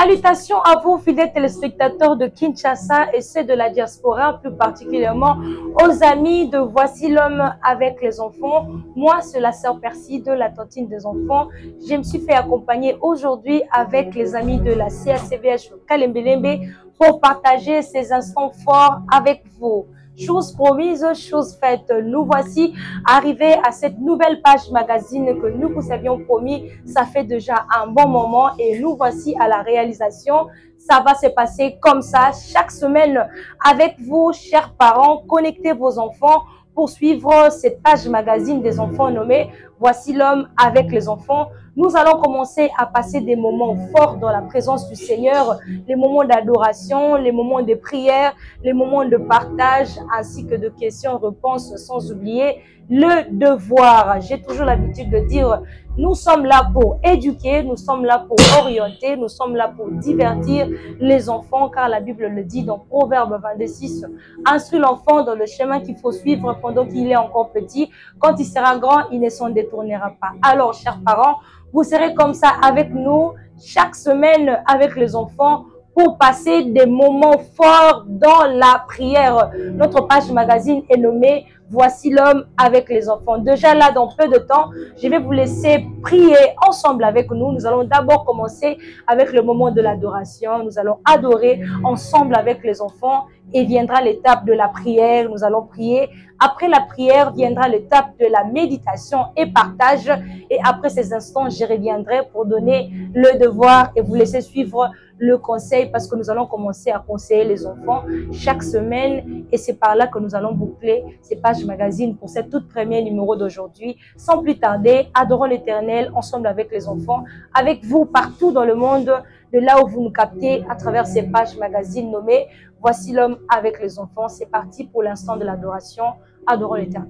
Salutations à vous, fidèles téléspectateurs de Kinshasa et ceux de la diaspora, plus particulièrement aux amis de Voici l'homme avec les enfants. Moi, c'est la sœur Percy de la tontine des enfants. Je me suis fait accompagner aujourd'hui avec les amis de la CACVH Kalembelembe pour partager ces instants forts avec vous. Chose promise, chose faite. Nous voici arrivés à cette nouvelle page magazine que nous vous avions promis. Ça fait déjà un bon moment et nous voici à la réalisation. Ça va se passer comme ça chaque semaine avec vous, chers parents. Connectez vos enfants pour suivre cette page magazine des enfants nommée Voici l'homme avec les enfants. Nous allons commencer à passer des moments forts dans la présence du Seigneur, les moments d'adoration, les moments de prière, les moments de partage, ainsi que de questions-réponses, sans oublier le devoir. J'ai toujours l'habitude de dire, nous sommes là pour éduquer, nous sommes là pour orienter, nous sommes là pour divertir les enfants, car la Bible le dit dans Proverbe 26, instruis l'enfant dans le chemin qu'il faut suivre pendant qu'il est encore petit. Quand il sera grand, il ne s'en détournera pas. Alors, chers parents, vous serez comme ça avec nous chaque semaine avec les enfants pour passer des moments forts dans la prière. Notre page magazine est nommée Voici l'homme avec les enfants. Déjà là, dans peu de temps, je vais vous laisser prier ensemble avec nous. Nous allons d'abord commencer avec le moment de l'adoration. Nous allons adorer ensemble avec les enfants et viendra l'étape de la prière. Nous allons prier. Après la prière, viendra l'étape de la méditation et partage. Et après ces instants, je reviendrai pour donner le devoir et vous laisser suivre le conseil parce que nous allons commencer à conseiller les enfants chaque semaine et c'est par là que nous allons boucler ces pages magazines pour cette toute première numéro d'aujourd'hui. Sans plus tarder, adorons l'Éternel ensemble avec les enfants, avec vous partout dans le monde, de là où vous nous captez à travers ces pages magazines nommées Voici l'homme avec les enfants. C'est parti pour l'instant de l'adoration. Adorons l'Éternel.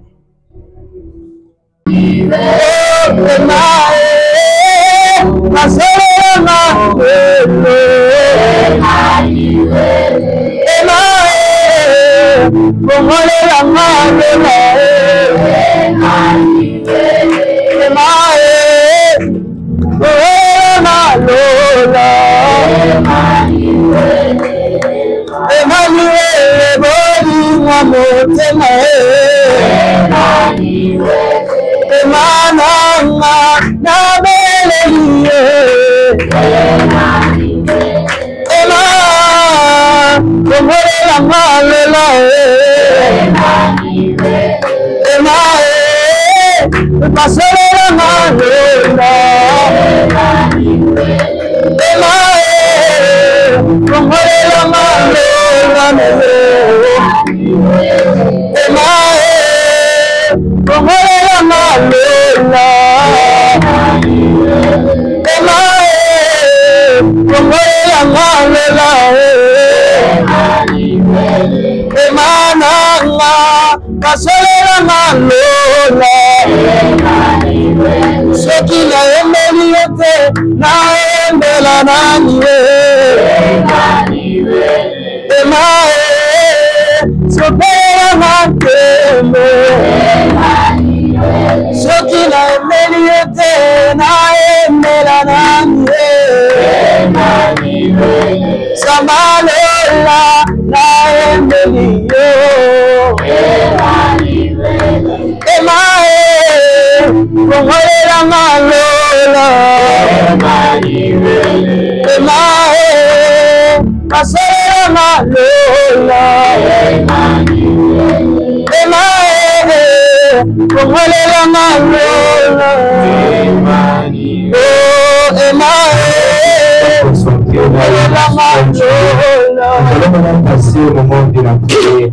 Nous allons passer au moment de la prière.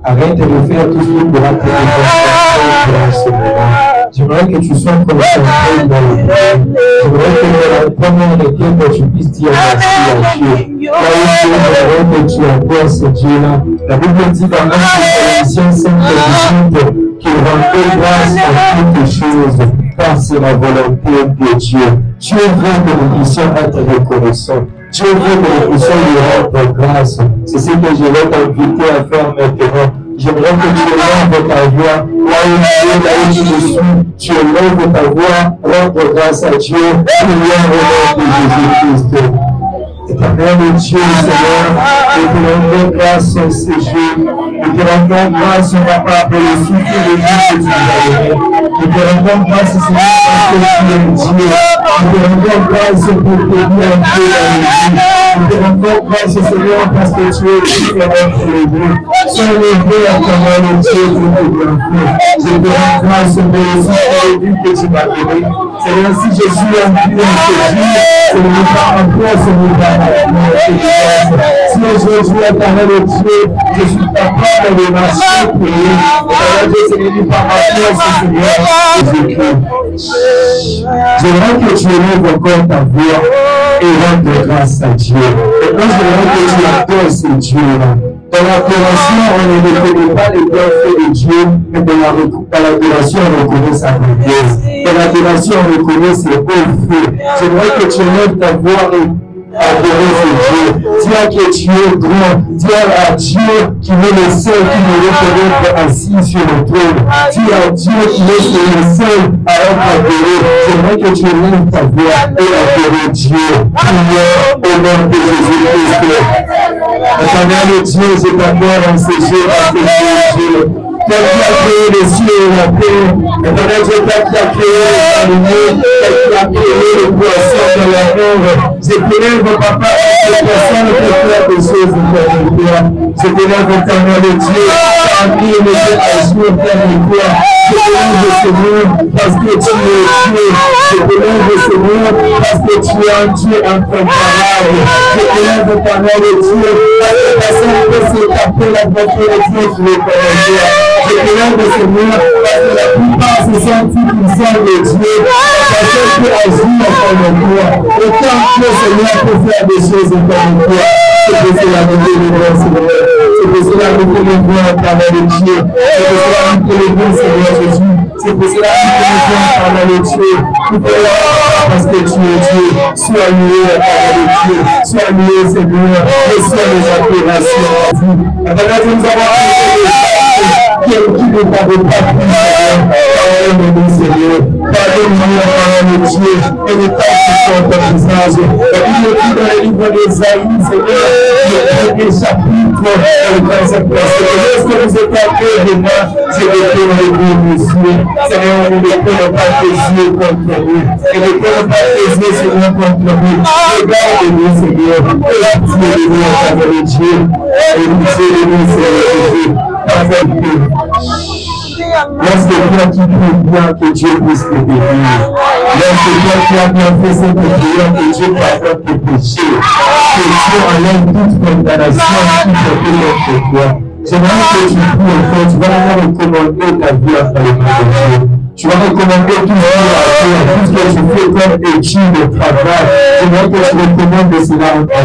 Arrête de faire tout ce qui pourra te dans ce moment. J'aimerais que tu sois concentré dans le prière. J'aimerais que dans la première requête, que tu puisses dire merci à Dieu. Là où Dieu que tu envoies ce Dieu-là. La Bible dit dans 1 Corinthiens 5 qu'il rend grâce à toutes choses, car c'est la volonté de Dieu. Dieu veut que nous puissions être reconnaissants. Dieu veut que nous puissions lui rendre grâce. C'est ce que je vais t'inviter à faire maintenant. J'aimerais que tu élèves ta voix, là où tu me suis, tu élèves ta voix, rendre grâce à Dieu, pour le nom de Jésus-Christ. Éternel Dieu, Seigneur, nous te rendons grâce en ce jour. Nous te rendons grâce, Papa, pour le souffle de vie que tu nous as donné. Nous te rendons grâce, Seigneur, parce que tu es Dieu. Nous te rendons grâce pour te dire un peu dans le vie. Nous te rendons grâce, Seigneur, parce que tu es différent pour les deux. Sois levé à travers le Dieu pour te bienfaits. Je te rends grâce pour le souffle de vie que tu m'as donné. Seigneur, si je suis en vie en ce jour, ce n'est pas en toi, ce n'est pas si aujourd'hui, éternel Dieu, je suis capable de marcher pour lui, éternel Dieu, ce n'est pas ma force, Seigneur, Jésus-Christ. J'aimerais que tu élèves encore ta voix et rende grâce à Dieu. Et quand j'aimerais que tu adores ce Dieu-là. Dans l'adoration, on ne reconnaît pas les bienfaits de Dieu, mais dans l'adoration, on reconnaît sa grandeur. Dans l'adoration, on reconnaît ses hauts faits. J'aimerais que tu élèves ta voix et adorer ce Dieu. Dis-à que tu es grand. Dis à Dieu qui est le seul qui nous reconnaît assis sur le trône. Dis à Dieu qui est le seul à être adoré. J'aimerais que tu élèves ta voix et adorer Dieu. Prions au nom de Jésus-Christ. Éternel Dieu, je t'adore en ce jour, à ce Dieu. Toi qui as créé les cieux et la terre, éternel Dieu, toi qui as créé les animaux, toi qui as créé les poissons de la mer. Je t'élève, Papa, les personnes qui font des choses de toi. Je t'élève, éternel Dieu, parmi les deux à jour, Père de toi. Je t'élève, Seigneur, parce que tu es Dieu. Je t'élève, Seigneur, parce que tu es un Dieu incomparable. Je t'élève, éternel Dieu, parce que personne ne peut s'échapper la bonté de Dieu sur les commandements. Je t'élève, Seigneur, parce que la plupart se sentent puissants de Dieu. Personne ne peut agir comme toi. Autant que Seigneur peut faire des choses comme toi. C'est pour cela que nous te levons, Seigneur. C'est pour cela que nous te levons à travers le Dieu. C'est pour cela que nous te levons, Seigneur Jésus. C'est pour cela que nous te levons à travers le Dieu. Nous te levons parce que tu es Dieu. Sois loué à travers le Dieu. Sois loué, Seigneur. Reçois les adorations. À travers nous avons qui ne t'avait pas pris, pardonne-nous, Seigneur. Pardonne-nous, parole de Dieu, et les tâches qui sont ton visage. La Bible dit dans le livre d'Ésaïe, Seigneur, le premier chapitre, le 25 verset. Lorsque vous êtes appelés de moi, je détourne mes yeux. Seigneur, nous ne détournons pas tes yeux contre nous. Et ne détourne pas tes yeux, Seigneur, contre nous. Regarde-nous, Seigneur, et la Dieu de nous, à travers le Dieu, et nous Dieu de nous, Seigneur Jésus. Lorsque toi qui pries bien, que Dieu puisse te bénir. Lorsque toi qui as bien fait cette prière, que Dieu pardonne tes péchés. Que Dieu enlève toute condamnation qui te fait contre toi. J'aimerais que tu pries encore, tu vas recommander ta vie à travers le nom de Dieu. Tu vas recommander tout ce que tu fais comme étude de travail. J'aimerais que tu recommandes cela en ta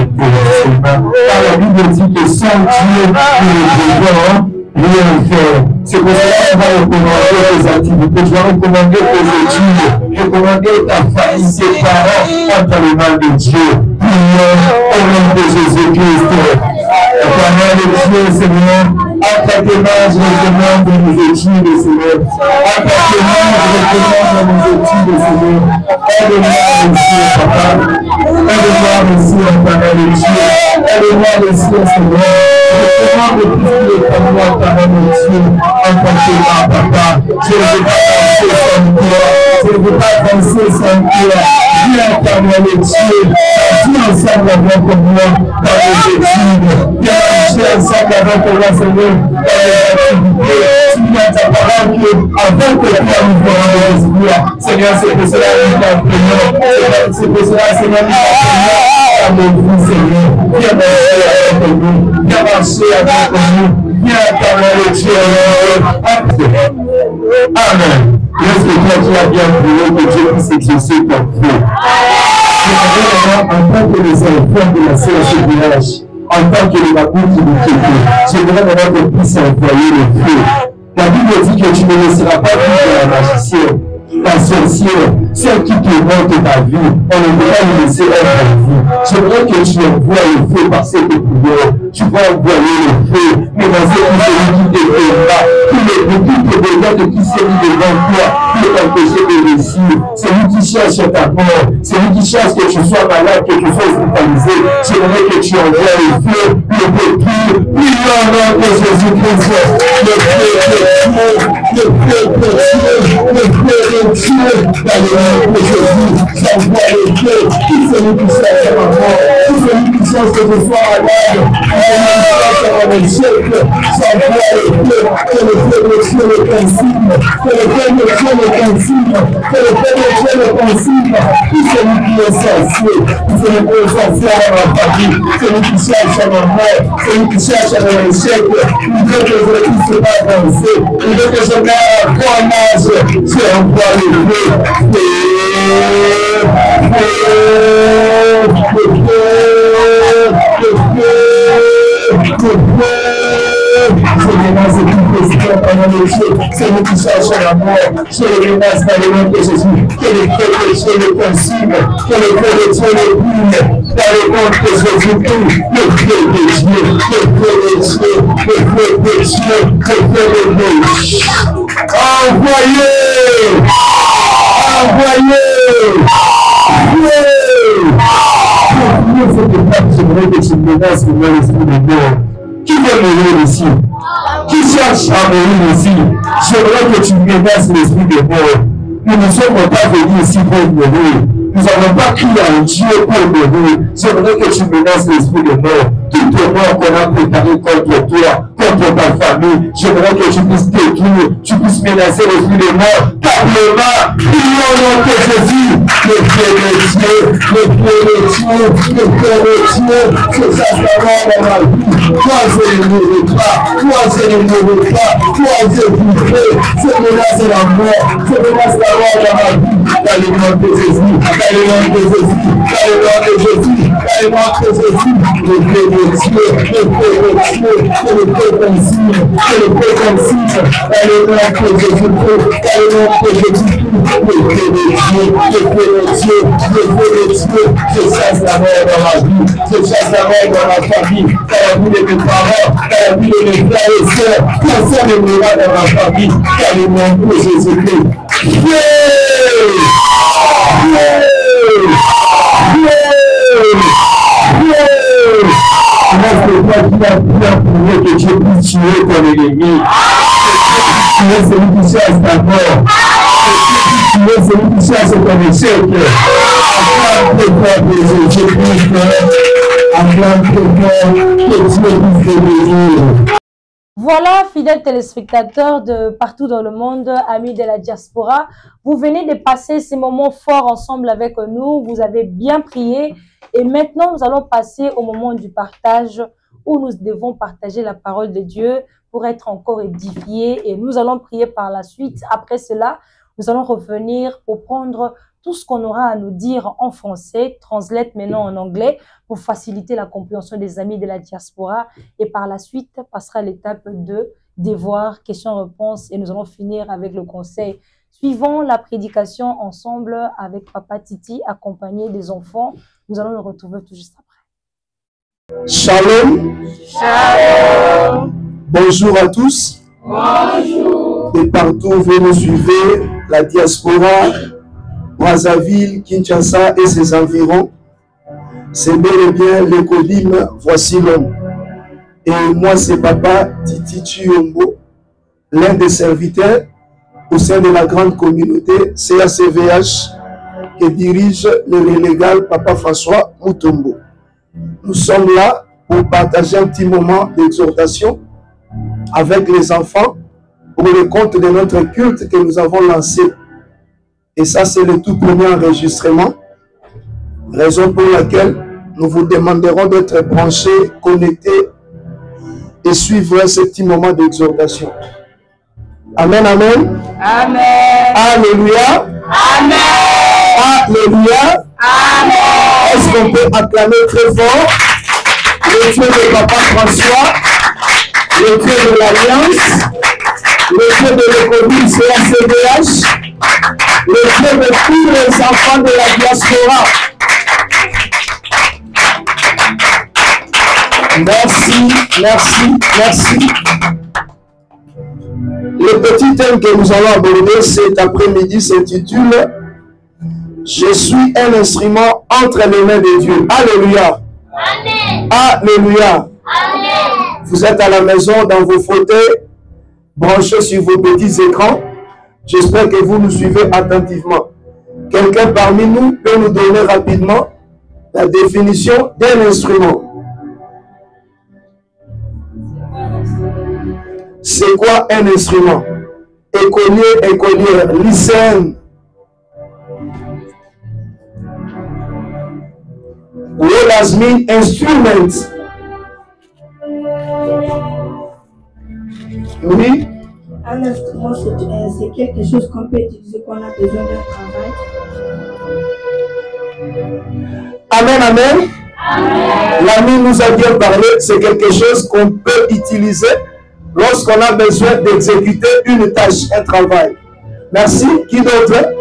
car la Bible dit que sans Dieu, nous ne pouvons rien faire. C'est pour cela qu'on va recommander tes activités, tu vas recommander tes études, recommander ta famille, tes parents entre les mains de Dieu. Prions au nom de Jésus-Christ. Éternel Dieu, Seigneur, entre tes mains, je recommande mes études, Seigneur. Entre tes mains, je recommande mes études, Seigneur. Aide-moi, Monsieur, Papa. Aide-moi, Monsieur, Éternel Dieu. Aide-moi, Monsieur, Seigneur. Je recommande tout ce qui est comme moi, Éternel Dieu. Entre tes mains, Papa. Je ne veux pas penser sans toi. Je ne veux pas penser sans toi. Viens, Éternel Dieu. Viens ensemble avec moi dans les études. Viens marcher ensemble avec moi, Seigneur, dans les activités. Tu viens ta parole que avant que toi nous voyons de l'espoir. Seigneur, c'est pour cela que nous t'appelons. C'est pour cela, Seigneur, nous t'appelons avec vous, Seigneur. Viens marcher avec nous. Viens marcher avec nous. Viens Éternel Dieu. Amen. Lorsque toi tu as bien prié, que Dieu puisse exaucer ton feu. En tant que les enfants de la CHVH, en tant que les babous qui nous quittent, j'aimerais maintenant qu'on puisse envoyer le feu. La Bible dit que tu ne laisseras pas vivre la magicienne, la sorcière, celle qui te montre ta vie, on ne peut pas nous laisser être en vie. J'aimerais que tu envoies le feu par cette prière. Tu vas envoyer le feu, mais dans celui qui te verra, tous les petits te regardent qui s'est mis devant toi, peut t'empêcher de réussir. C'est lui qui cherche ta mort. C'est lui qui cherche que tu sois malade, que tu sois hospitalisé. J'aimerais que tu envoies le feu, le retour. Oui, au nom de Jésus-Christ. Le feu de Dieu, le feu de Dieu, dans le nom de Jésus. J'envoie le feu. Tout celui qui cherche ma mort, tout celui qui cherche que je sois malade, tout celui qui cherche mon échec, j'envoie le feu. Que le feu de Dieu le consigne. Que le feu de Dieu le consigne. Que le feu de Dieu le consigne. Tout celui qui est sorcier, tout celui qui est sorcier dans ma famille, celui qui cherche à ma mort, celui qui cherche à mon échec, il veut que je ne puisse pas avancer, il veut que je mette un grand âge, j'envoie le feu. Je menace tout président pendant le jeu, celui qui cherche à la mort, je le menace dans le nom de Jésus, que le feu de Dieu le consigne, que le feu de Dieu le brûle, dans le nom de Jésus-Christ, le feu de Dieu, le feu de Dieu, le feu de Dieu, le feu de Dieu. Envoyez! J'aimerais que tu menaces le nom l'esprit de mort. Qui veut mourir ici? Qui cherche à mourir ici? J'aimerais que tu menaces l'esprit de mort. Nous ne sommes pas venus ici pour mourir. Nous n'avons pas crié à Dieu pour mourir. J'aimerais que tu menaces l'esprit de mort. Toute mort qu'on a préparé contre toi, contre ta famille, j'aimerais que tu puisses détruire, tu puisses menacer l'esprit de mort. Simplement, prions au nom de Jésus. Le Dieu de Dieu, le Dieu de Dieu, le Dieu de Dieu, que ça soit dans ma vie. Toi, je ne mourrai pas. Toi, je ne mourrai pas. Toi, je vivrai. Je menace la mort. Je menace la mort dans ma vie. Dans le nom de Jésus. Dans le nom de Jésus. Dans le nom de Jésus. Dans le nom de Jésus. Le Dieu de Dieu. Le Dieu de Dieu. Que le Dieu consigne. Que le Dieu consigne. Dans le nom de Jésus. Dans le nom de Jésus. Le Dieu de Dieu. Le Dieu de Dieu. Le Dieu de Dieu. Je chasse la mort dans ma vie. Je chasse la mort dans ma famille. Dans la vie de mes parents. Dans la vie de mes frères et sœurs. Personne ne mourra dans ma famille. Dans le nom de Jésus-Christ. Reste toi qui as bien prouvé que Dieu puisse tuer ton ennemi. Tu es celui qui cherche ta mort. Tu es celui qui cherche ton échec. Acclame-toi de Jésus-Christ. Acclame-toi que Dieu puisse te bénir. Voilà, fidèles téléspectateurs de partout dans le monde, amis de la diaspora, vous venez de passer ces moments forts ensemble avec nous, vous avez bien prié et maintenant nous allons passer au moment du partage où nous devons partager la parole de Dieu pour être encore édifiés et nous allons prier par la suite. Après cela, nous allons revenir pour prendre tout ce qu'on aura à nous dire en français, translate maintenant en anglais pour faciliter la compréhension des amis de la diaspora. Et par la suite, passera l'étape de devoir, questions-réponses et nous allons finir avec le conseil. Suivons la prédication ensemble avec Papa Titi, accompagné des enfants. Nous allons nous retrouver tout juste après. Shalom. Shalom. Bonjour à tous. Bonjour. Et partout où vous nous suivez, la diaspora, Brazzaville, Kinshasa et ses environs, c'est bel et bien l'écodyme Voici l'homme. Et moi, c'est Papa Titi Chiombo, l'un des serviteurs au sein de la grande communauté CACVH que dirige le légal Papa François Mutombo. Nous sommes là pour partager un petit moment d'exhortation avec les enfants pour le compte de notre culte que nous avons lancé. Et ça, c'est le tout premier enregistrement, raison pour laquelle nous vous demanderons d'être branchés, connectés et suivre ce petit moment d'exhortation. Amen, amen. Amen. Alléluia. Amen. Alléluia. Amen. Est-ce qu'on peut acclamer très fort le Dieu de Papa François, le Dieu de l'Alliance, le Dieu de l'économie CACVH, le Dieu de tous les enfants de la diaspora. Merci, merci, merci. Le petit thème que nous allons aborder cet après-midi s'intitule « Je suis un instrument entre les mains de Dieu ». Alléluia. Amen. Alléluia. Amen. Vous êtes à la maison, dans vos fauteuils, branchés sur vos petits écrans. J'espère que vous nous suivez attentivement. Quelqu'un parmi nous peut nous donner rapidement la définition d'un instrument. C'est quoi un instrument? Écolier, écolière, lycéenne. What does mean instrument? Oui. Un instrument, c'est quelque chose qu'on peut utiliser quand on a besoin d'un travail. Amen, amen. L'ami nous a bien parlé, c'est quelque chose qu'on peut utiliser lorsqu'on a besoin d'exécuter une tâche, un travail. Merci. Qui d'autre?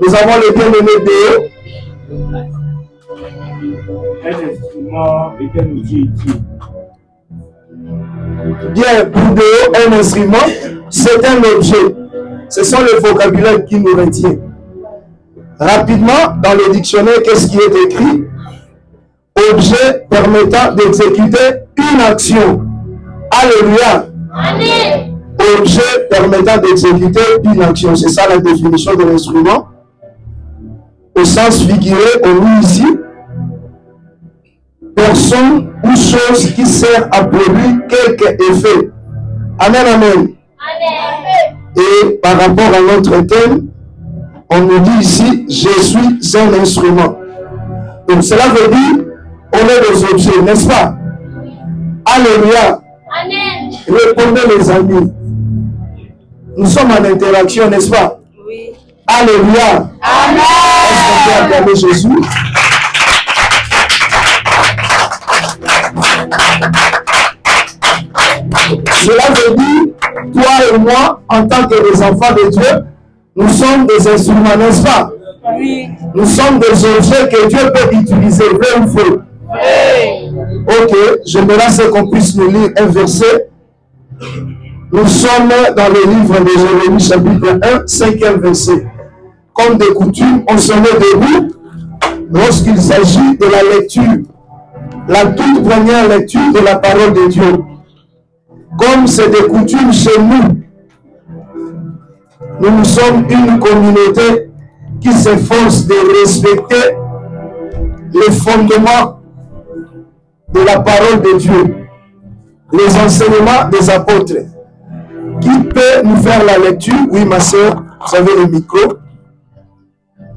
Nous avons le bien-aimé Déo. Un instrument est un outil utile. Bien, pour Déo, un instrument, c'est un objet. Ce sont les vocabulaires qui nous retient. Rapidement, dans le dictionnaire, qu'est-ce qui est écrit? Objet permettant d'exécuter une action. Alléluia. Amen. Objet permettant d'exécuter une action. C'est ça la définition de l'instrument. Au sens figuré, on lit ici personne ou chose qui sert à produire quelque effet. Amen, amen. Amen. Et par rapport à notre thème, on nous dit ici, je suis un instrument. Donc cela veut dire, on est des objets, n'est-ce pas? Alléluia. Amen. Répondez les amis. Nous sommes en interaction, n'est-ce pas? Oui. Alléluia. Amen. Est-ce qu'on peut acclamer Jésus? Cela veut dire, toi et moi, en tant que des enfants de Dieu, nous sommes des instruments, n'est-ce pas? Oui. Nous sommes des objets que Dieu peut utiliser, vrai ou faux? Oui. Ok, j'aimerais qu'on puisse nous lire un verset. Nous sommes dans le livre de Jérémie, chapitre 1, 5e verset. Comme de coutume, on se met debout lorsqu'il s'agit de la lecture, la toute première lecture de la parole de Dieu. Comme c'est de coutume chez nous, nous sommes une communauté qui s'efforce de respecter les fondements de la parole de Dieu, les enseignements des apôtres. Qui peut nous faire la lecture? Oui, ma soeur, vous avez le micro.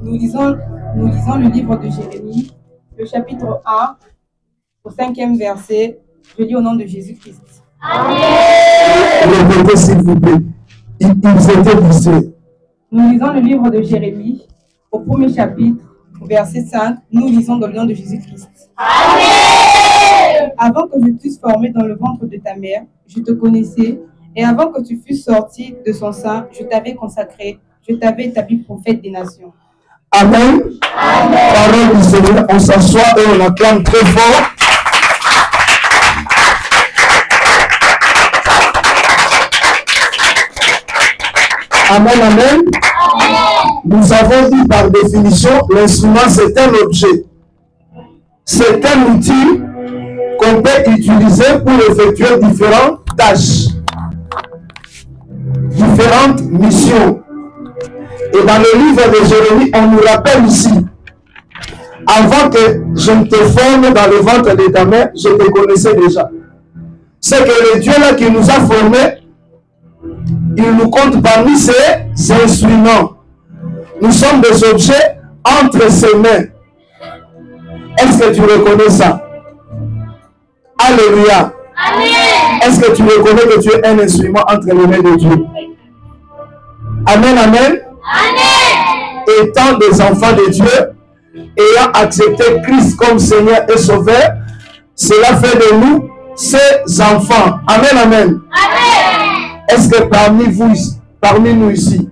Nous lisons le livre de Jérémie, le chapitre 1, au 5e verset. Je lis au nom de Jésus-Christ. Amen. Répétez s'il vous plaît. Ils étaient distraits. Nous lisons le livre de Jérémie, au premier chapitre, au verset 5. Nous lisons dans le nom de Jésus-Christ. Amen. Avant que je t'eusse formé dans le ventre de ta mère, je te connaissais, et avant que tu fusses sorti de son sein, je t'avais consacré, je t'avais établi prophète des nations. Amen. Amen. Parole du Seigneur, on s'assoit et on acclame très fort. Amen, amen. Nous avons dit par définition, l'instrument c'est un objet. C'est un outil qu'on peut utiliser pour effectuer différentes tâches, différentes missions. Et dans le livre de Jérémie, on nous rappelle ici, avant que je ne te forme dans le ventre de ta mère, je te connaissais déjà. C'est que le Dieu là qui nous a formés, il nous compte parmi ses instruments. Nous sommes des objets entre ses mains. Est-ce que tu reconnais ça? Alléluia. Amen. Est-ce que tu reconnais que tu es un instrument entre les mains de Dieu? Amen, amen. Amen. Étant des enfants de Dieu, ayant accepté Christ comme Seigneur et Sauveur, cela fait de nous ses enfants. Amen, amen. Amen. Est-ce que parmi nous ici,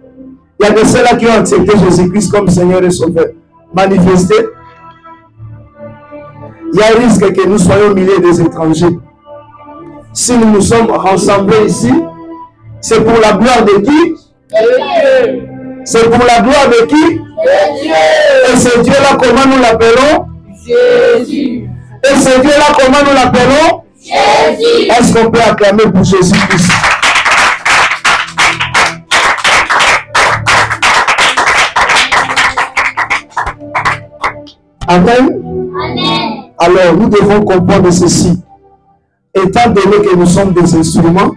il y a de ceux-là qui ont accepté Jésus-Christ comme Seigneur et Sauveur? Manifestez. Il y a un risque que nous soyons au milieu des étrangers. Si nous nous sommes rassemblés ici, C'est pour la gloire de qui? C'est pour la gloire de qui? Et ce Dieu-là, comment nous l'appelons? Jésus. Et ce Dieu-là, comment nous l'appelons? Jésus. Est-ce qu'on peut acclamer pour Jésus-Christ? Amen. Amen. Alors, nous devons comprendre ceci. Étant donné que nous sommes des instruments,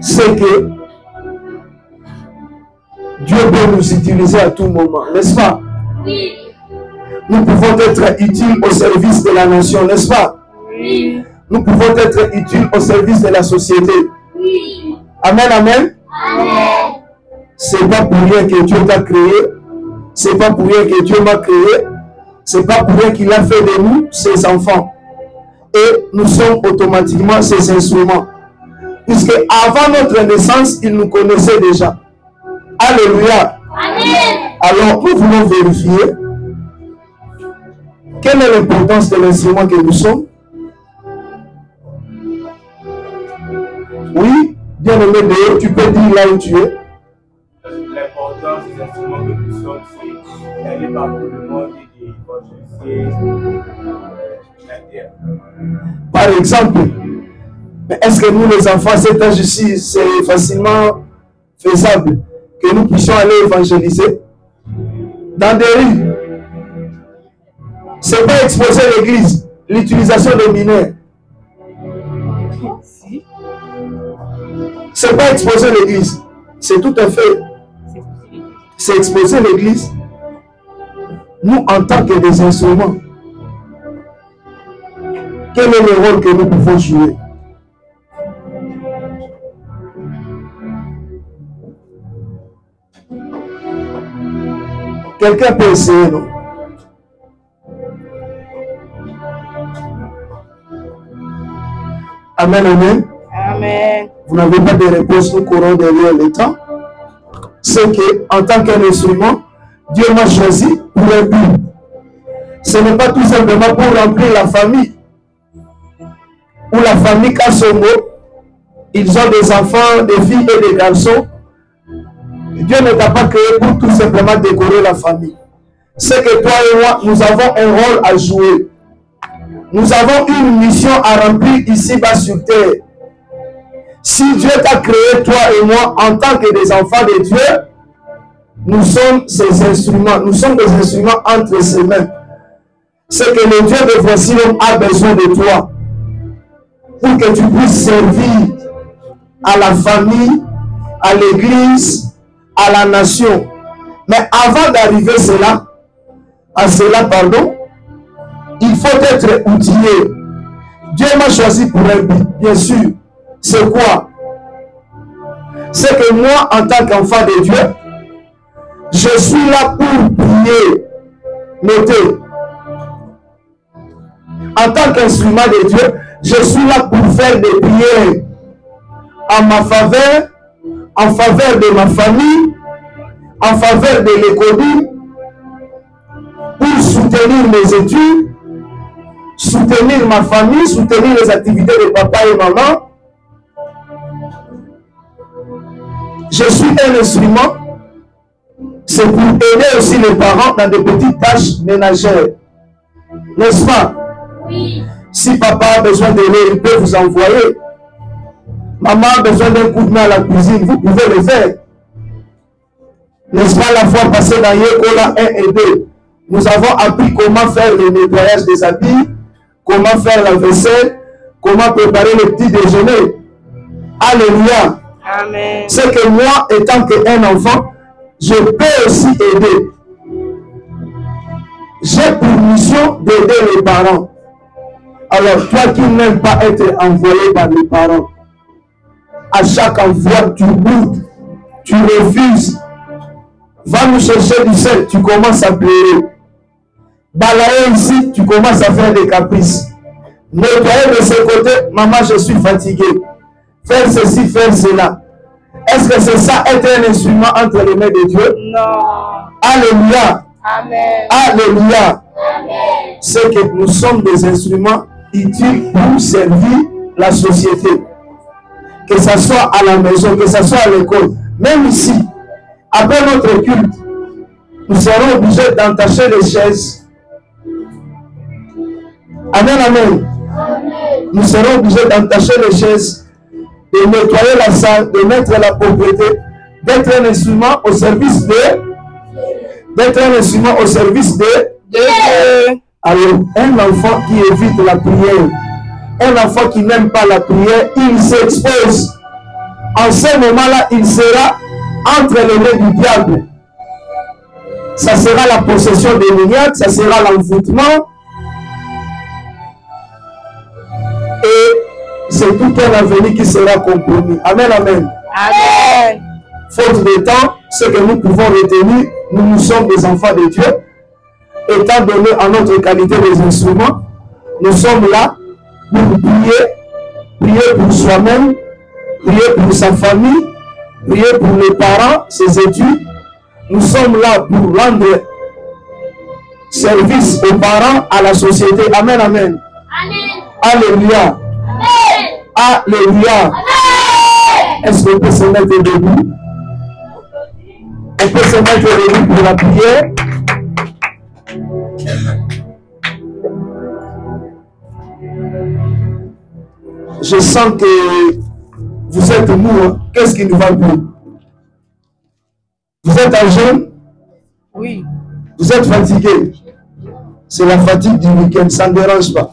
c'est que Dieu peut nous utiliser à tout moment, n'est-ce pas? Oui. Nous pouvons être utiles au service de la nation, n'est-ce pas? Oui. Nous pouvons être utiles au service de la société. Oui. Amen, amen. Amen. C'est pas pour rien que Dieu t'a créé. C'est pas pour rien que Dieu m'a créé. C'est pas pour rien qu'il a fait de nous ses enfants. Et nous sommes automatiquement ses instruments. Puisque avant notre naissance, il nous connaissait déjà. Alléluia. Amen. Alors, nous voulons vérifier quelle est l'importance de l'instrument que nous sommes. Oui, bien aimé Déo, tu peux dire là où tu es. L'importance des instruments que nous sommes, c'est d'aller partout le monde et d'évangéliser la terre. Par exemple, mais est-ce que nous les enfants, à cet âge ici, c'est facilement faisable que nous puissions aller évangéliser dans des rues? C'est pas exposer l'église, l'utilisation des mineurs. C'est pas exposer l'église, c'est tout à fait. C'est exposer l'église. Nous, en tant que des instruments, quel est le rôle que nous pouvons jouer? Quelqu'un peut essayer, non? Amen, amen. Amen. Vous n'avez pas de réponse, nous courons derrière le temps. C'est que, en tant qu'un instrument, Dieu m'a choisi pour un but. Ce n'est pas tout simplement pour remplir la famille. Ou la famille Kasongo, ils ont des enfants, des filles et des garçons. Dieu ne t'a pas créé pour tout simplement décorer la famille. C'est que toi et moi, nous avons un rôle à jouer. Nous avons une mission à remplir ici-bas sur terre. Si Dieu t'a créé, toi et moi, en tant que des enfants de Dieu, nous sommes ses instruments. Nous sommes des instruments entre ses mains. C'est que le Dieu de voici l'homme a besoin de toi pour que tu puisses servir à la famille, à l'église, à la nation. Mais avant d'arriver à cela, pardon, il faut être outillé. Dieu m'a choisi pour un but, bien sûr. C'est quoi? C'est que moi, en tant qu'enfant de Dieu, je suis là pour prier. Notez. En tant qu'instrument de Dieu, je suis là pour faire des prières en ma faveur, en faveur de ma famille, en faveur de l'économie, pour soutenir mes études, soutenir ma famille, soutenir les activités de papa et maman. Je suis un instrument. C'est pour aider aussi les parents dans des petites tâches ménagères. N'est-ce pas? Oui. Si papa a besoin de lait, il peut vous envoyer. Maman a besoin d'un coup de main à la cuisine, vous pouvez le faire. N'est-ce pas, la fois passée dans Yekola 1 et 2, nous avons appris comment faire le nettoyage des habits, comment faire la vaisselle, comment préparer le petit déjeuner. Alléluia. Amen. C'est que moi, étant qu'un enfant, je peux aussi aider. J'ai pour mission d'aider les parents. Alors, toi qui n'aimes pas être envoyé par les parents, à chaque envoi, tu boudes, tu refuses. Va nous chercher du sel, tu commences à pleurer. Balayer ici, tu commences à faire des caprices. Nettoyer de ce côté, maman, je suis fatigué. Faire ceci, faire cela. Est-ce que c'est ça, être un instrument entre les mains de Dieu? Non. Alléluia. Amen. Alléluia. Amen. C'est que nous sommes des instruments utiles pour servir la société. que ce soit à la maison, que ce soit à l'école, même ici, après notre culte, nous serons obligés d'entacher les chaises. Amen, amen. Nous serons obligés d'entacher les chaises, de nettoyer la salle, de mettre la propriété, d'être un instrument au service de Dieu. Alors, un enfant qui évite la prière, un enfant qui n'aime pas la prière, il s'expose. En ce moment-là, il sera entre les mains du diable. Ça sera la possession démoniaque, ça sera l'envoûtement. Et c'est tout un avenir qui sera compromis. Amen, amen. Amen. Faute de temps, ce que nous pouvons retenir, nous sommes des enfants de Dieu. Étant donné en notre qualité des instruments, nous sommes là pour prier pour soi-même, prier pour sa famille, prier pour les parents, ses études. Nous sommes là pour rendre service aux parents, à la société. Amen, amen. Alléluia. Alléluia. Est-ce qu'on peut se mettre debout? On peut se mettre debout pour la prière. Je sens que vous êtes mou. Hein? Qu'est-ce qui nous va plus? Vous êtes en jeûne? Oui. Vous êtes fatigué? C'est la fatigue du week-end, ça ne dérange pas.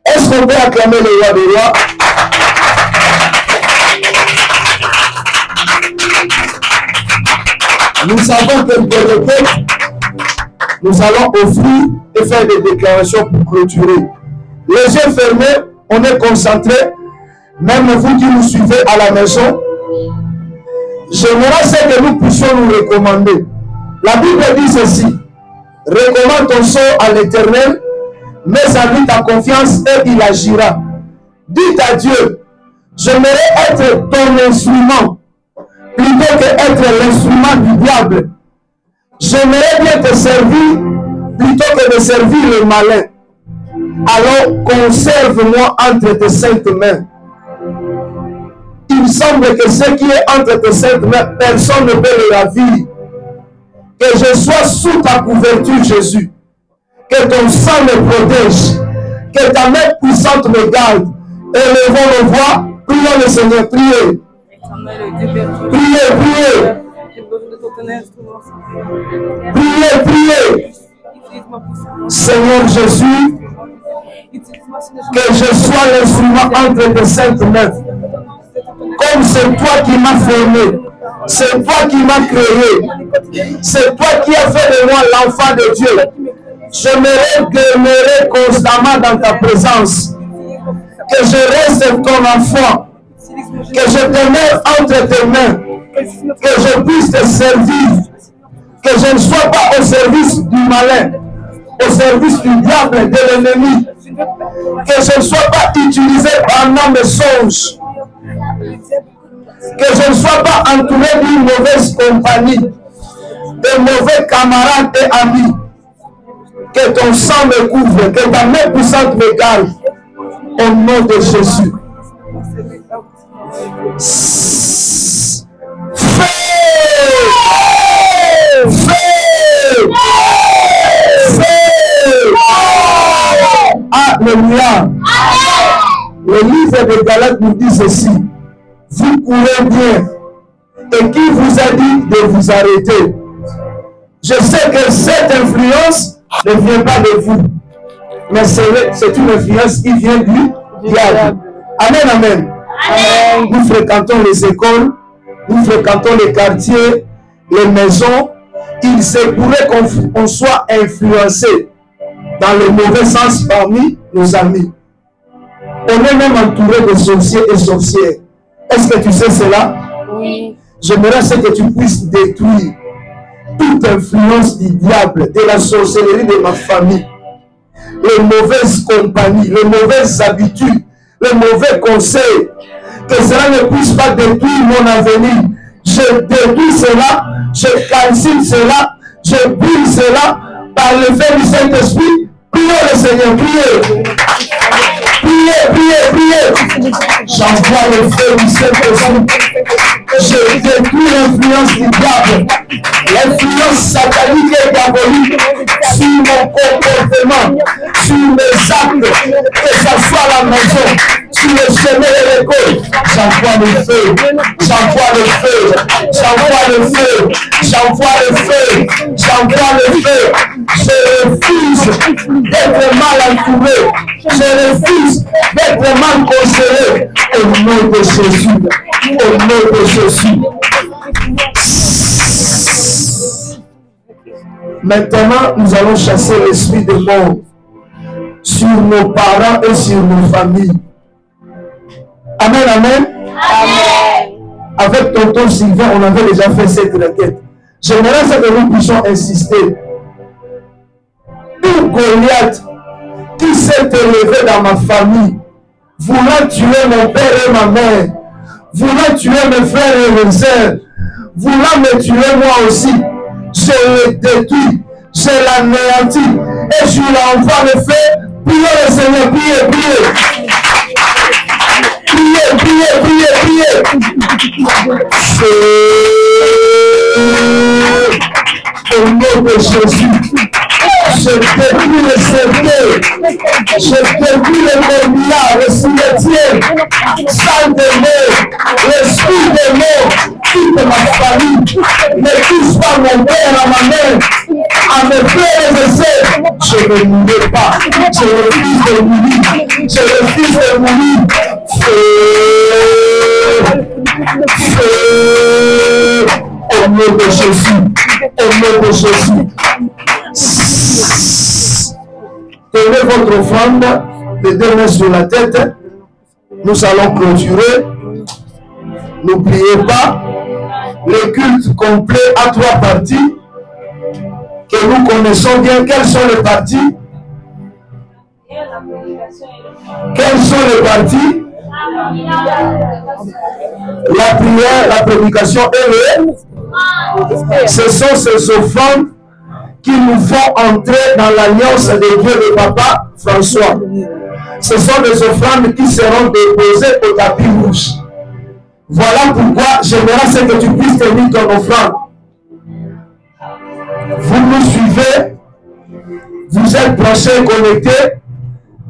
Est-ce qu'on peut acclamer le roi des rois? Nous savons que nous allons offrir et faire des déclarations pour clôturer. Les yeux fermés, on est concentré. Même vous qui nous suivez à la maison, j'aimerais que nous puissions nous recommander. La Bible dit ceci: recommande ton sort à l'Éternel, mets en lui ta confiance et il agira. Dites à Dieu: j'aimerais être ton instrument plutôt que être l'instrument du diable. J'aimerais bien te servir plutôt que de servir le malin. Alors conserve-moi entre tes saintes mains. Il semble que ce qui est entre tes saintes mains, personne ne peut le ravir. Que je sois sous ta couverture, Jésus. Que ton sang me protège. Que ta main puissante me garde. Élevons nos voix. Prions le Seigneur. Priez. Priez, priez. Priez, priez. Seigneur Jésus, que je sois l'instrument entre tes saintes mains. Comme c'est toi qui m'as formé, c'est toi qui m'as créé, c'est toi qui as fait de moi l'enfant de Dieu. Je me demeurer constamment dans ta présence. Que je reste ton enfant. Que je demeure entre tes mains. Que je puisse te servir. Que je ne sois pas au service du malin, au service du diable, de l'ennemi. Que je ne sois pas utilisé par un mensonge. Que je ne sois pas entouré d'une mauvaise compagnie, de mauvais camarades et amis. Que ton sang me couvre, que ta main puissante me garde. Au nom de Jésus. Alléluia. Le livre de Galates nous dit ceci: vous courez bien, et qui vous a dit de vous arrêter? Je sais que cette influence ne vient pas de vous, mais c'est une influence qui vient du diable. Amen, amen. Amen. Nous fréquentons les écoles, nous fréquentons les quartiers, les maisons. Il se pourrait qu'on soit influencé dans le mauvais sens parmi nos amis. On est même entouré de sorciers et sorcières. Est-ce que tu sais cela? Oui. J'aimerais que tu puisses détruire toute influence du diable, de la sorcellerie de ma famille, les mauvaises compagnies, les mauvaises habitudes, les mauvais conseils. Que cela ne puisse pas détruire mon avenir. Je détruis cela, je cancelle cela, je brise cela par le fait du Saint-Esprit. Prions le Seigneur, priez. Priez priez. J'envoie le feu du Saint-Esprit. Je détruis l'influence du diable, l'influence satanique et diabolique sur mon comportement, sur mes actes, que ce soit à la maison, sur le chemin de l'école. J'envoie le feu, j'envoie le feu, j'envoie le feu, j'envoie le feu, j'envoie le feu. Je refuse d'être mal entouré, je refuse d'être mal conseillé. Au nom de Jésus, au nom de Jésus. Maintenant, nous allons chasser l'esprit de mort sur nos parents et sur nos familles. Amen, amen. Amen. Avec tonton Sylvain, on avait déjà fait cette requête. J'aimerais que nous puissions insister. Tout Goliath qui s'est élevé dans ma famille, voulant tuer mon père et ma mère, voulant tuer mes frères et mes sœurs, voulant me tuer moi aussi, je le détruis, je l'anéantis et je l'envoie le feu. Priez le Seigneur, priez, priez. Priez, priez, priez, priez. Au nom de Jésus, je détruis le cercueil, je détruis le corbillard, le cimetière, salle de mort, l'esprit de mort, quitte ma famille, ne touche pas mon père à ma mère, à mes frères et mes sœurs. Je ne mourrai pas, je refuse de mourir, je refuse de mourir. Feu, au nom de Jésus, au nom de Jésus. Tenez votre offrande, les deux mains sur la tête. Nous allons clôturer. N'oubliez pas, le culte complet à 3 parties que nous connaissons bien. Quelles sont les parties? Quelles sont les parties? La prière, la prédication et le... Ce sont ces offrandes qui nous font entrer dans l'alliance de Dieu de Papa François. Ce sont des offrandes qui seront déposées au tapis rouge. Voilà pourquoi j'aimerais que tu puisses tenir ton offrande. Vous nous suivez, vous êtes branchés et connectés.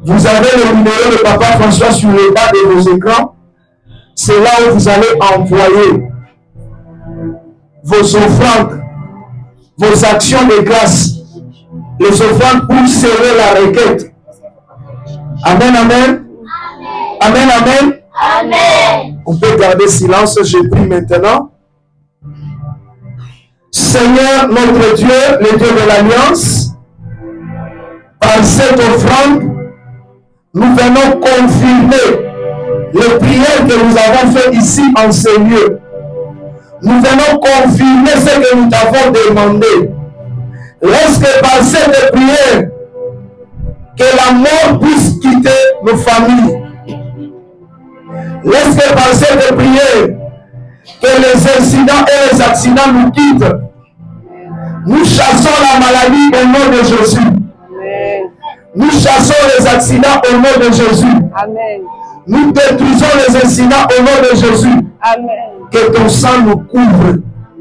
Vous avez le numéro de Papa François sur le bas de vos écrans. C'est là où vous allez envoyer vos offrandes, vos actions de grâce, les offrandes pour sceller la requête. Amen, amen. Amen, amen. Amen. On peut garder silence, je prie maintenant. Seigneur, notre Dieu, le Dieu de l'Alliance, par cette offrande, nous venons confirmer les prières que nous avons faites ici en ce lieu. Nous venons confirmer ce que nous t'avons demandé. Laisse par cette prière que la mort puisse quitter nos familles. Laisse par cette prière que les incidents et les accidents nous quittent. Nous chassons la maladie au nom de Jésus. Nous chassons les accidents au nom de Jésus. Amen. Nous détruisons les incidents au nom de Jésus. Amen. Que ton sang nous couvre.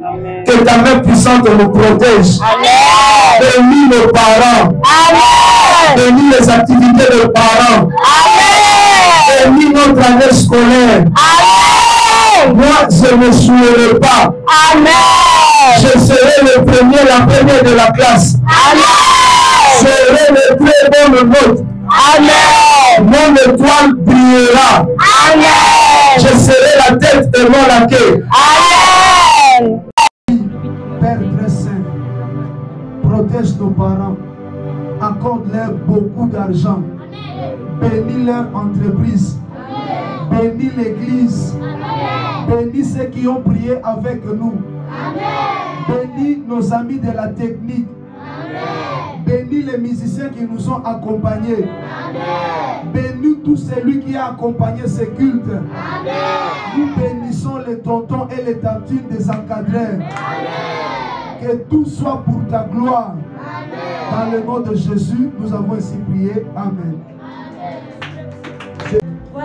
Amen. Que ta main puissante nous protège. Amen. Bénis nos parents. Amen. Bénis les activités de parents. Amen. Bénis notre année scolaire. Amen. Moi, je ne souillerai pas. Amen. Je serai le premier, la première de la classe. Amen. Je serai le très bonne note. Amen. Mon étoile brillera. Amen. Je serai la tête et non la queue. Amen. Père très saint, protège nos parents. Accorde-leur beaucoup d'argent. Bénis leur entreprise. Bénis l'église. Bénis ceux qui ont prié avec nous. Bénis nos amis de la technique. Bénis les musiciens qui nous ont accompagnés. Bénis tout celui qui a accompagné ces cultes. Nous bénissons les tontons et les tantines des encadreurs. Que tout soit pour ta gloire. Dans le nom de Jésus, nous avons ainsi prié. Amen.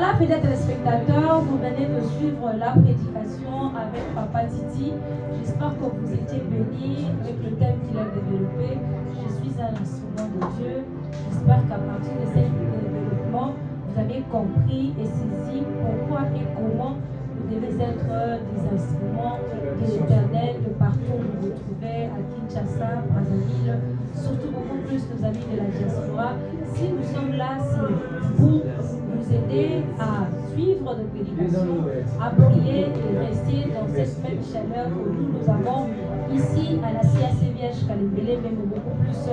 Voilà, fidèles téléspectateurs, vous venez de suivre la prédication avec Papa Titi. J'espère que vous étiez bénis avec le thème qu'il a développé. Je suis un instrument de Dieu. J'espère qu'à partir de cet développement, vous avez compris et saisi pourquoi et comment vous devez être des instruments de l'Éternel de partout où vous vous trouvez, à Kinshasa, Brazzaville, surtout beaucoup plus nos amis de la diaspora. Si nous sommes là, c'est pour vous aider à suivre nos prédications, à prier et rester dans cette même chaleur que nous avons ici à la CACVH Kalembele, mais beaucoup plus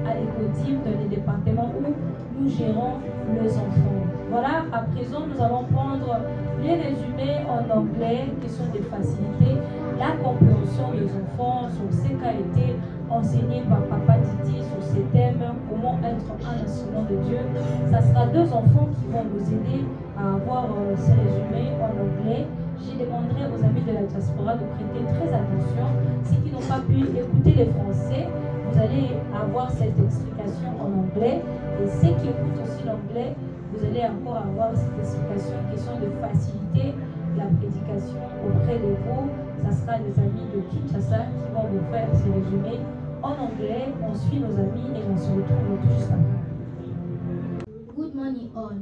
à l'Écodim, dans les départements où nous gérons les enfants. Voilà, à présent, nous allons prendre les résumés en anglais qui sont des facilités, la compréhension des enfants sur ce qui a été enseigné par Papa Titi sur ces thèmes, comment être un instrument de Dieu. Ça sera deux enfants qui vont nous aider à avoir ces résumés en anglais. Je demanderai aux amis de la diaspora de prêter très attention. Ceux qui n'ont pas pu écouter les Français, vous allez avoir cette explication en anglais. Et ceux qui écoutent aussi l'anglais, vous allez encore avoir cette explication, question de faciliter la prédication auprès de vous. Ça sera les amis de Kinshasa qui vont vous faire ces résumés en anglais. On suit nos amis et on se retrouve tout juste après. Good morning all.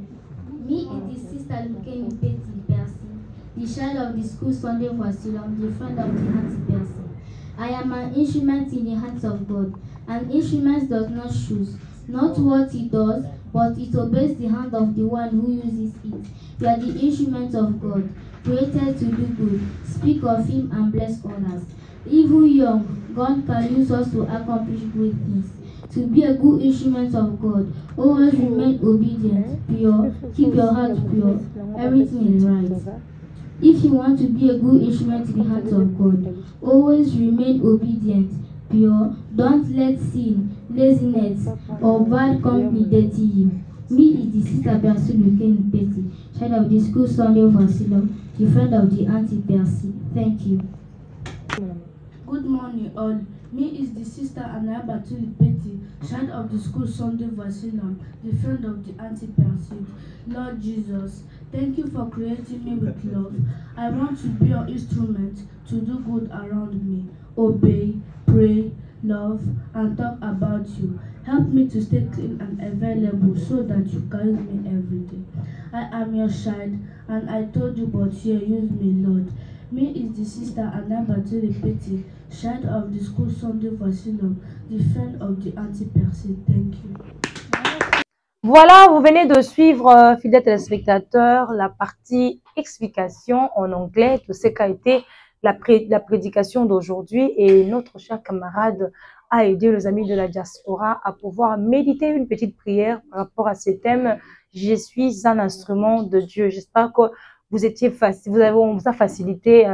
Me and the sister Lukeni Betty Percy, the child of the school Sunday Vasilom, the friend of the Auntie Percy. I am an instrument in the hands of God. An instrument does not choose, not what it does, but it obeys the hand of the one who uses it. We are the instruments of God, created to do good, speak of Him and bless others. Even young, God can use us to accomplish great things. To be a good instrument of God, always remain obedient, pure, keep your heart pure, everything is right. If you want to be a good instrument in the hands of God, always remain obedient, pure, don't let sin, laziness, or bad company dirty you. Me is the sister Percy Lukeni Betty, child of the school Sunday of Vasilom, the friend of the Auntie Percy. Thank you. Good morning all. Me is the sister Anaya Batuli Betty, child of the school Sunday Vasilom, the friend of the Auntie Percy. Lord Jesus, thank you for creating me with love. I want to be your instrument to do good around me. Obey, pray, love, and talk about you. Help me to stay clean and available so that you guide me every day. I am your child, and I told you, but here, use me, Lord. Me is the sister Anaya Batuli Betty, child of the school Sunday Vasilom, the friend of the Auntie Percy. Thank you. Voilà, vous venez de suivre, fidèles téléspectateurs, la partie explication en anglais de ce qu'a été la prédication d'aujourd'hui. Et notre cher camarade a aidé les amis de la diaspora à pouvoir méditer une petite prière par rapport à ces thèmes. Je suis un instrument de Dieu. J'espère que on vous a facilité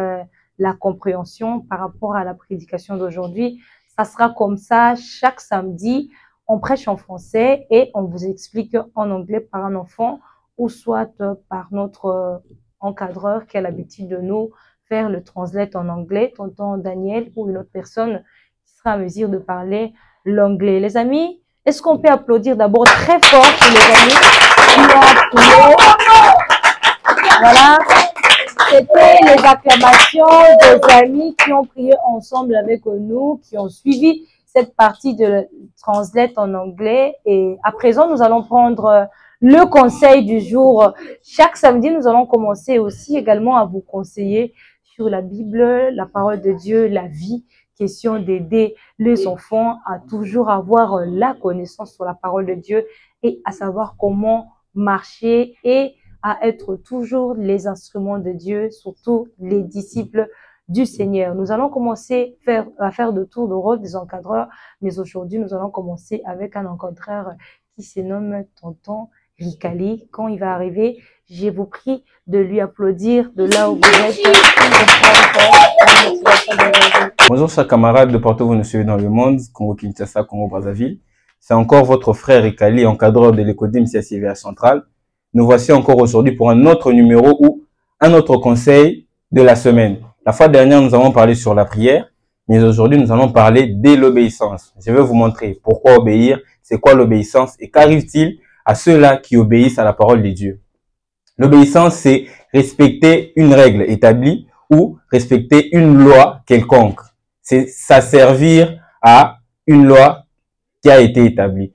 la compréhension par rapport à la prédication d'aujourd'hui. Ça sera comme ça chaque samedi. On prêche en français et on vous explique en anglais par un enfant ou soit par notre encadreur qui a l'habitude de nous faire le translate en anglais, tonton Daniel ou une autre personne qui sera à mesure de parler l'anglais. Les amis, est-ce qu'on peut applaudir d'abord très fort pour les amis qui ont appelé? Voilà, c'était les acclamations des amis qui ont prié ensemble avec nous, qui ont suivi cette partie de translate en anglais. Et à présent, nous allons prendre le conseil du jour. Chaque samedi, nous allons commencer aussi également à vous conseiller sur la Bible, la parole de Dieu, la vie, question d'aider les enfants à toujours avoir la connaissance sur la parole de Dieu et à savoir comment marcher et à être toujours les instruments de Dieu, surtout les disciples du Seigneur. Nous allons commencer à faire le tour de rôle des encadreurs, mais aujourd'hui, nous allons commencer avec un encadreur qui se nomme tonton Ricali. Quand il va arriver, je vous prie de lui applaudir de là où vous êtes. Bonjour chers camarades de partout où vous nous suivez dans le monde, Congo-Kinshasa, Congo-Brazzaville. C'est encore votre frère Ricali, encadreur de l'Écodim CACVH Central. Nous voici encore aujourd'hui pour un autre numéro ou un autre conseil de la semaine. La fois dernière, nous avons parlé sur la prière, mais aujourd'hui, nous allons parler de l'obéissance. Je vais vous montrer pourquoi obéir, c'est quoi l'obéissance et qu'arrive-t-il à ceux-là qui obéissent à la parole de Dieu. L'obéissance, c'est respecter une règle établie ou respecter une loi quelconque. C'est s'asservir à une loi qui a été établie.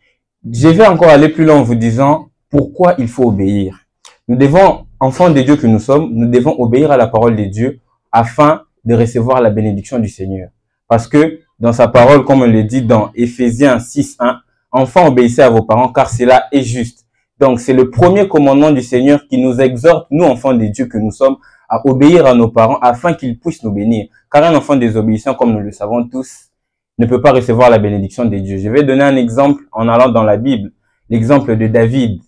Je vais encore aller plus loin en vous disant pourquoi il faut obéir. Nous devons, enfants de Dieu que nous sommes, nous devons obéir à la parole de Dieu afin de recevoir la bénédiction du Seigneur. Parce que dans sa parole, comme on le dit dans Éphésiens 6:1, enfants, obéissez à vos parents car cela est juste. Donc c'est le premier commandement du Seigneur qui nous exhorte, nous enfants de Dieu que nous sommes, à obéir à nos parents afin qu'ils puissent nous bénir. Car un enfant désobéissant, comme nous le savons tous, ne peut pas recevoir la bénédiction de Dieu. Je vais donner un exemple en allant dans la Bible. L'exemple de David.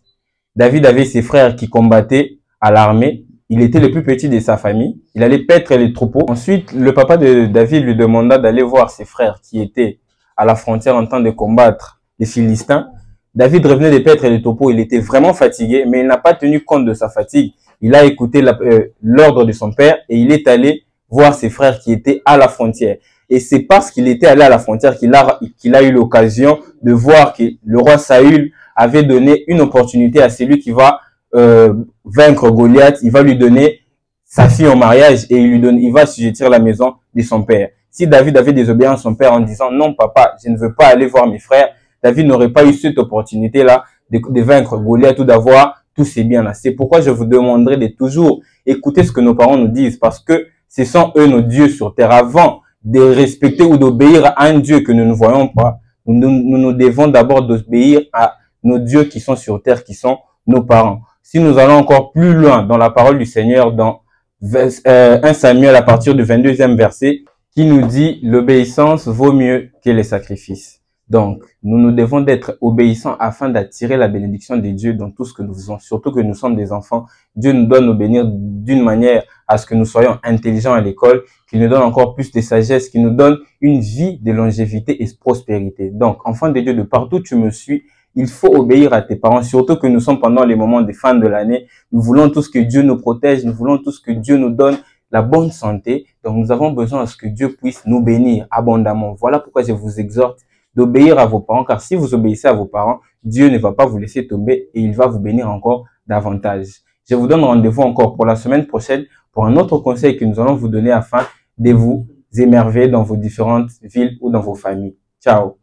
David avait ses frères qui combattaient à l'armée. Il était le plus petit de sa famille. Il allait paître les troupeaux. Ensuite, le papa de David lui demanda d'aller voir ses frères qui étaient à la frontière en train de combattre les Philistins. David revenait de paître les troupeaux. Il était vraiment fatigué, mais il n'a pas tenu compte de sa fatigue. Il a écouté l'ordre de son père et il est allé voir ses frères qui étaient à la frontière. Et c'est parce qu'il était allé à la frontière qu'il a eu l'occasion de voir que le roi Saül avait donné une opportunité à celui qui va vaincre Goliath. Il va lui donner sa fille en mariage et il va assujettir la maison de son père. Si David avait désobéi à son père en disant « Non, papa, je ne veux pas aller voir mes frères », David n'aurait pas eu cette opportunité-là de vaincre Goliath ou d'avoir tous ces biens-là. C'est pourquoi je vous demanderai de toujours écouter ce que nos parents nous disent parce que ce sont eux nos dieux sur terre. Avant de respecter ou d'obéir à un Dieu que nous ne voyons pas, nous devons d'abord d'obéir à nos dieux qui sont sur terre, qui sont nos parents. Si nous allons encore plus loin dans la parole du Seigneur, dans 1 Samuel à partir du 22e verset, qui nous dit « L'obéissance vaut mieux que les sacrifices ». Donc, nous devons d'être obéissants afin d'attirer la bénédiction de Dieu dans tout ce que nous faisons, surtout que nous sommes des enfants. Dieu nous donne nous bénir d'une manière à ce que nous soyons intelligents à l'école, qu'il nous donne encore plus de sagesse, qu'il nous donne une vie de longévité et de prospérité. Donc, enfant de Dieu, de partout tu me suis, il faut obéir à tes parents, surtout que nous sommes pendant les moments de fin de l'année. Nous voulons tous que Dieu nous protège, nous voulons tous que Dieu nous donne la bonne santé. Donc, nous avons besoin à ce que Dieu puisse nous bénir abondamment. Voilà pourquoi je vous exhorte d'obéir à vos parents, car si vous obéissez à vos parents, Dieu ne va pas vous laisser tomber et il va vous bénir encore davantage. Je vous donne rendez-vous encore pour la semaine prochaine pour un autre conseil que nous allons vous donner afin de vous émerveiller dans vos différentes villes ou dans vos familles. Ciao!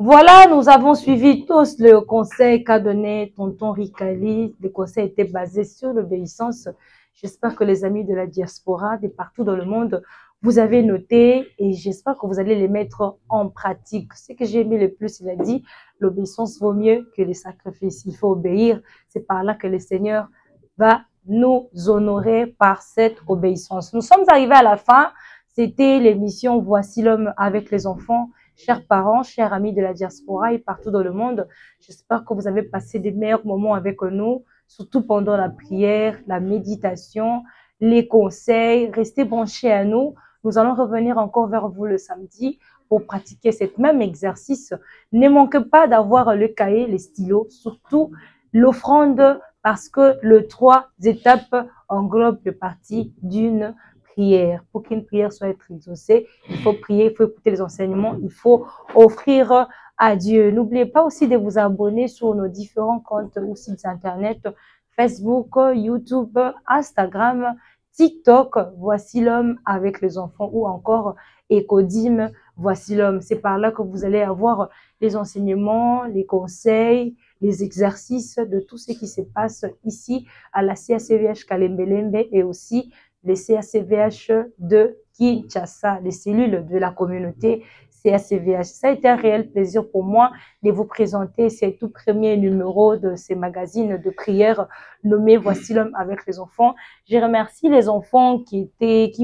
Voilà, nous avons suivi tous le conseil qu'a donné tonton Ricali. Les conseils étaient basés sur l'obéissance. J'espère que les amis de la diaspora, de partout dans le monde, vous avez noté et j'espère que vous allez les mettre en pratique. Ce que j'ai aimé le plus, il a dit, l'obéissance vaut mieux que les sacrifices. Il faut obéir. C'est par là que le Seigneur va nous honorer par cette obéissance. Nous sommes arrivés à la fin. C'était l'émission Voici l'homme avec les enfants. Chers parents, chers amis de la diaspora et partout dans le monde, j'espère que vous avez passé des meilleurs moments avec nous, surtout pendant la prière, la méditation, les conseils. Restez branchés à nous. Nous allons revenir encore vers vous le samedi pour pratiquer cet même exercice. Ne manquez pas d'avoir le cahier, les stylos, surtout l'offrande parce que le 3 étapes englobe le parti d'une prière. Pour qu'une prière soit exaucée, il faut prier, il faut écouter les enseignements, il faut offrir à Dieu. N'oubliez pas aussi de vous abonner sur nos différents comptes ou sites internet, Facebook, YouTube, Instagram, TikTok, Voici l'homme avec les enfants ou encore Ecodim, Voici l'homme. C'est par là que vous allez avoir les enseignements, les conseils, les exercices de tout ce qui se passe ici à la CACVH Kalembelembe et aussi les CACVH de Kinshasa, les cellules de la communauté CACVH. Ça a été un réel plaisir pour moi de vous présenter ce tout premier numéro de ces magazines de prière nommé Voici l'homme avec les enfants. Je remercie les enfants qui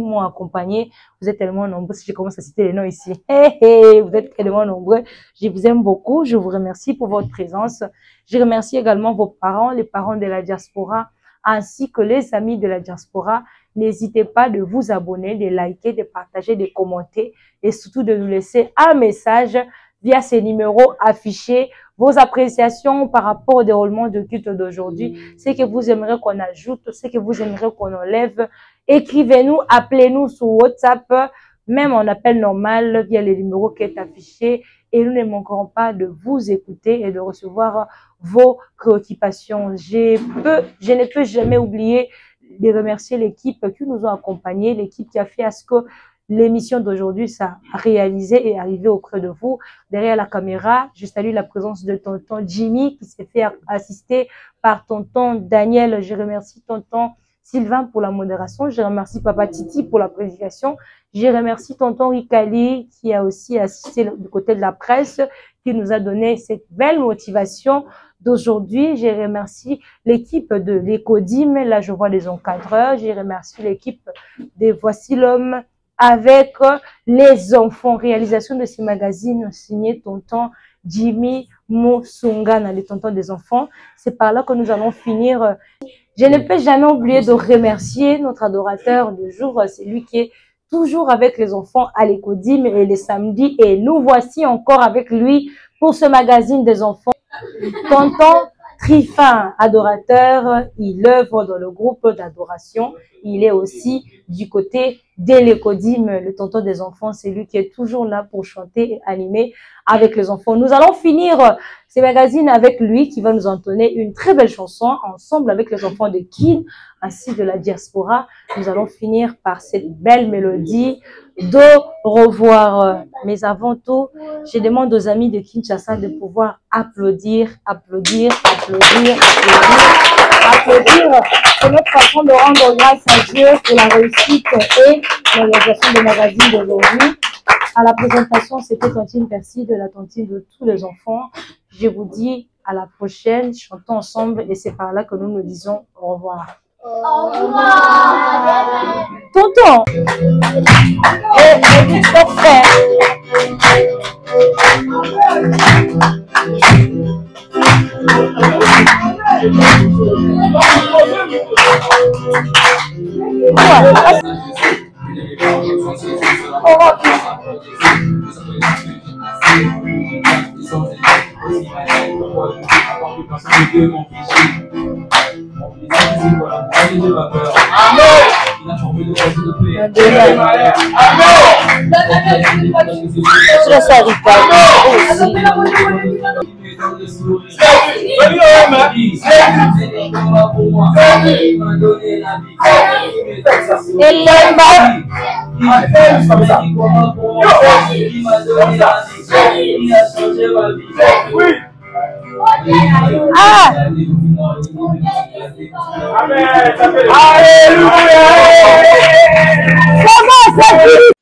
m'ont accompagné. Vous êtes tellement nombreux, si je commence à citer les noms ici. Vous êtes tellement nombreux. Je vous aime beaucoup. Je vous remercie pour votre présence. Je remercie également vos parents, les parents de la diaspora, ainsi que les amis de la diaspora. N'hésitez pas de vous abonner, de liker, de partager, de commenter et surtout de nous laisser un message via ces numéros affichés, vos appréciations par rapport au déroulement de culte d'aujourd'hui, ce que vous aimeriez qu'on ajoute, ce que vous aimeriez qu'on enlève. Écrivez-nous, appelez-nous sur WhatsApp, même en appel normal via les numéros qui est affiché. et nous ne manquerons pas de vous écouter et de recevoir vos préoccupations. Je ne peux jamais oublier de remercier l'équipe qui nous a accompagnés, l'équipe qui a fait à ce que l'émission d'aujourd'hui s'est réalisée et arrivée auprès de vous. Derrière la caméra, je salue la présence de tonton Jimmy qui s'est fait assister par tonton Daniel. Je remercie tonton Sylvain pour la modération. Je remercie Papa Titi pour la prédication. Je remercie tonton Ricali qui a aussi assisté du côté de la presse, qui nous a donné cette belle motivation d'aujourd'hui. Je remercie l'équipe de l'Ecodim. Là, je vois les encadreurs. Je remercie l'équipe de Voici l'homme avec les enfants. Réalisation de ces magazines signé tonton Jimmy Mosungana, les tontons des enfants. C'est par là que nous allons finir. Je ne peux jamais oublier de remercier notre adorateur du jour. C'est lui qui est toujours avec les enfants à l'Ecodim et les samedis. Et nous voici encore avec lui pour ce magazine des enfants. Tonton Trifin, adorateur, il œuvre dans le groupe d'adoration. Il est aussi du côté de l'Ecodim, le tonton des enfants. C'est lui qui est toujours là pour chanter et animer avec les enfants. Nous allons finir ces magazines avec lui qui va nous entonner une très belle chanson ensemble avec les enfants de Kin ainsi de la diaspora. Nous allons finir par cette belle mélodie de revoir. Mais avant tout, je demande aux amis de Kinshasa de pouvoir applaudir, applaudir, applaudir, applaudir, applaudir. C'est notre façon de rendre grâce à Dieu pour la réussite et la réalisation des magazines d'aujourd'hui. À la présentation, c'était Tantine Percy de la Tantine de tous les enfants. Je vous dis à la prochaine, chantons ensemble et c'est par là que nous nous disons au revoir. Au revoir. Tonton et ton frère. Alléluia.